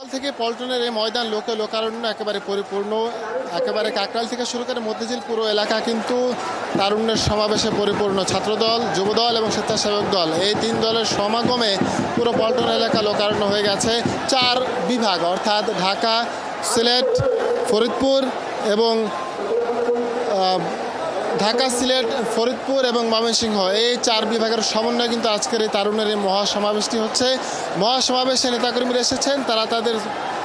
সকাল থেকে পল্টনের এই ময়দান লোকে লোকারণ্য একেবারে পরিপূর্ণ। একেবারে কাকরাইল থেকে শুরু করে মতিঝিল পুরো এলাকা কিন্তু তারুণ্যের সমাবেশে পরিপূর্ণ। ছাত্রদল, যুবদল এবং স্বেচ্ছাসেবক দল, এই তিন দলের সমাগমে পুরো পল্টন এলাকা লোকারণ্য হয়ে গেছে। চার বিভাগ অর্থাৎ ঢাকা, সিলেট, ফরিদপুর এবং ঢাকা, সিলেট, ফরিদপুর এবং ময়মনসিংহ, এই চার বিভাগের সমন্বয়ে কিন্তু আজকের এই তারুণের এই মহাসমাবেশটি হচ্ছে। মহাসমাবেশে নেতাকর্মীরা এসেছেন, তারা তাদের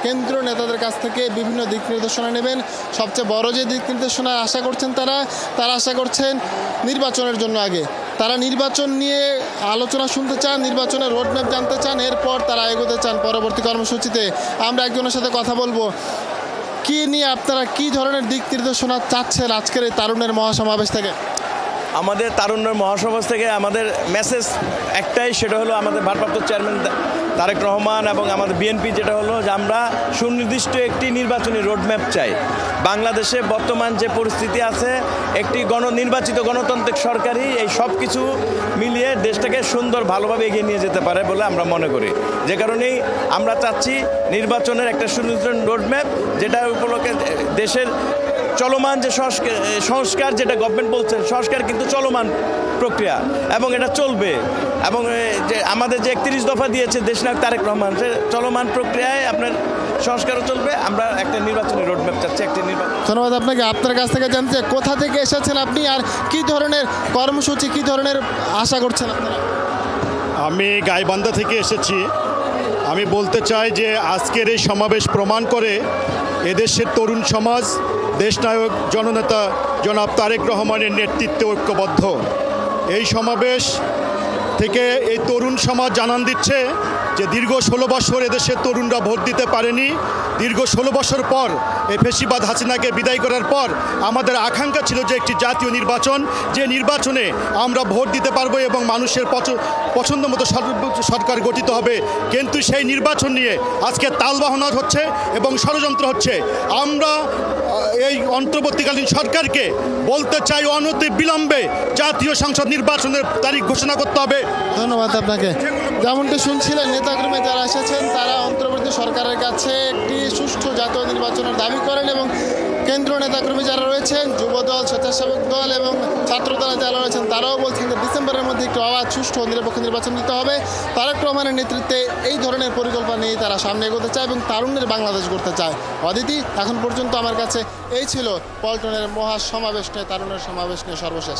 কেন্দ্রীয় নেতাদের কাছ থেকে বিভিন্ন দিক নির্দেশনা নেবেন। সবচেয়ে বড় যে দিক নির্দেশনা আশা করছেন তারা আশা করছেন নির্বাচনের জন্য আগে তারা নির্বাচন নিয়ে আলোচনা শুনতে চান, নির্বাচনের রোডম্যাপ জানতে চান, এরপর তারা এগোতে চান পরবর্তী কর্মসূচিতে। আমরা একজনের সাথে কথা বলবো, কি নিয়ে আপনারা কি ধরনের দিক নির্দেশনা চাচ্ছেন আজকের এই তারুণের মহাসমাবেশ থেকে? আমাদের তারুণ্যের মহাসমাজ থেকে আমাদের মেসেজ একটাই, সেটা হলো আমাদের ভারপ্রাপ্ত চেয়ারম্যান তারেক রহমান এবং আমাদের বিএনপি, যেটা হলো যে আমরা সুনির্দিষ্ট একটি নির্বাচনী রোডম্যাপ চাই। বাংলাদেশে বর্তমান যে পরিস্থিতি আছে, একটি নির্বাচিত গণতান্ত্রিক সরকারই এই সব কিছু মিলিয়ে দেশটাকে সুন্দর ভালোভাবে এগিয়ে নিয়ে যেতে পারে বলে আমরা মনে করি। যে কারণেই আমরা চাচ্ছি নির্বাচনের একটা সুনির্দিষ্ট রোডম্যাপ, যেটা উপলক্ষে দেশের চলমান যে সংস্কার, যেটা গভর্নমেন্ট বলছেন সংস্কার কিন্তু চলমান প্রক্রিয়া এবং এটা চলবে। এবং যে আমাদের যে 31 দফা দিয়েছে দেশনায়ক তারেক রহমান, সে চলমান প্রক্রিয়ায় আপনার সংস্কারও চলবে। আমরা একটা নির্বাচনী রোডম্যাপ চাচ্ছি, একটি নির্বাচন। ধন্যবাদ আপনাকে। আপনার কাছ থেকে জানতে, কোথা থেকে এসেছেন আপনি আর কি ধরনের কর্মসূচি, কি ধরনের আশা করছেন আপনারা? আমি গাইবান্ধা থেকে এসেছি। আমি বলতে চাই যে আজকের এই সমাবেশ প্রমাণ করে এদেশের তরুণ সমাজ দেশনায়ক জননেতা জনাব তারেক রহমানের নেতৃত্বে ঐক্যবদ্ধ। এই সমাবেশ থেকে এই তরুণ সমাজ জানান দিচ্ছে যে দীর্ঘ 16 বছর এদেশের তরুণরা ভোট দিতে পারেনি। দীর্ঘ 16 বছর পর এই ফ্যাসিবাদ হাসিনাকে বিদায় করার পর আমাদের আকাঙ্ক্ষা ছিল যে একটি জাতীয় নির্বাচন, যে নির্বাচনে আমরা ভোট দিতে পারবো এবং মানুষের পছন্দ মতো সরকার গঠিত হবে। কিন্তু সেই নির্বাচন নিয়ে আজকে তালবাহনা হচ্ছে এবং ষড়যন্ত্র হচ্ছে। আমরা এই অন্তর্বর্তীকালীন সরকারকে বলতে চাই, অনতি বিলম্বে জাতীয় সংসদ নির্বাচনের তারিখ ঘোষণা করতে হবে। ধন্যবাদ আপনাকে। যেমনটি শুনছিলেন, নেতাকর্মী যারা এসেছেন তারা অন্তর্বর্তী সরকারের কাছে একটি সুষ্ঠু জাতীয় নির্বাচনের দাবি করেন এবং কেন্দ্রীয় নেতাকর্মী যারা রয়েছেন, যুবদল, স্বেচ্ছাসেবক দল এবং ছাত্রদল যারা রয়েছেন, তারাও বলছেন যে ডিসেম্বরের মধ্যে একটি অবাধ, সুষ্ঠু ও নিরপেক্ষ নির্বাচন দিতে হবে। তারেক রহমানের নেতৃত্বে এই ধরনের পরিকল্পনা নিয়ে তারা সামনে এগোতে চায় এবং তারুণ্যের বাংলাদেশ গড়তে চায়। অদিতি, এখন পর্যন্ত আমার কাছে এই ছিল পল্টনের মহাসমাবেশ নিয়ে, তারুণ্যের সমাবেশ নিয়ে সর্বশেষ।